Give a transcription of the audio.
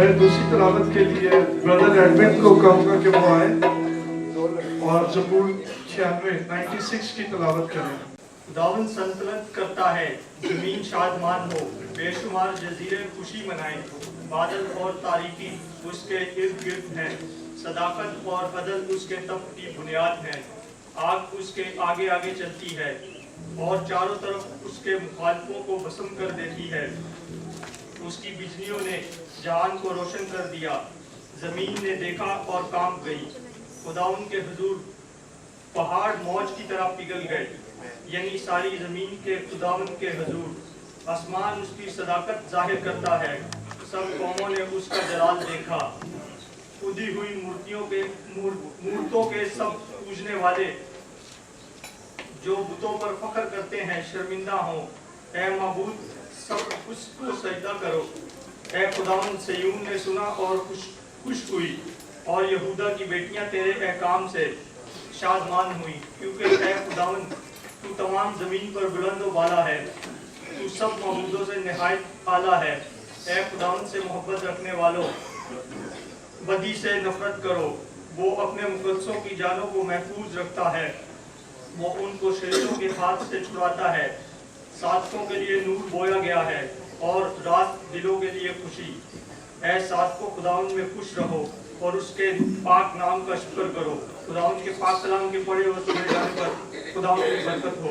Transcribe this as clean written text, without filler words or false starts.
मैं दूसरी तिलावत के लिए ब्रदर एडमिन को कहूँगा कि वो आए और ज़बूर 96 की तिलावत करें। खुदावंद सल्तनत करता है, जमीन शादमान हो, बेशुमार जजीरे खुशी मनाएं, बादल और तारीकी उसके इर्द गिर्द हैं, सदाकत और अदल उसके तख्त की बुनियाद हैं, आग उसके आगे आगे चलती है और चारों तरफ उसके मुखालिफों को भस्म कर देती है। उसकी बिजलियों ने जहान को रोशन कर दिया, जमीन ने देखा और कांप गई। खुदाउन के हुजूर पहाड़ मौज की तरह पिघल गए, यानी सारी जमीन के खुदावन के हुजूर। आसमान उसकी सदाकत जाहिर करता है, सब कौमों ने उसका जलाल देखा। खुदी हुई मूर्तों के सब पूजने वाले जो बुतों पर फख्र करते हैं शर्मिंदा हों। ऐ माबूद, सब उसको सजदा करो। ऐ खुदावंद, सयून ने सुना और खुश हुई, और यहूदा की बेटियां तेरे अहकाम से शादमान हुई, क्योंकि ऐ खुदावंद, तू तमाम जमीन पर बुलंद व बाला है, तू सब मौजूदों से निहायत आला है। ऐ खुदावंद से मोहब्बत रखने वालों, बदी से नफरत करो। वो अपने मुकद्दसों की जानों को महफूज रखता है, वो उनको शरीरों के हाथ से छुड़ाता है। साधकों के लिए नूर बोया गया है और रात दिलों के लिए खुशी। ऐ साधकों, खुदावंद में खुश रहो और उसके पाक नाम का शुक्र करो। खुदावंद के पाक कलाम के पढ़े और सुने जाने पर खुदावंद की बरकत हो।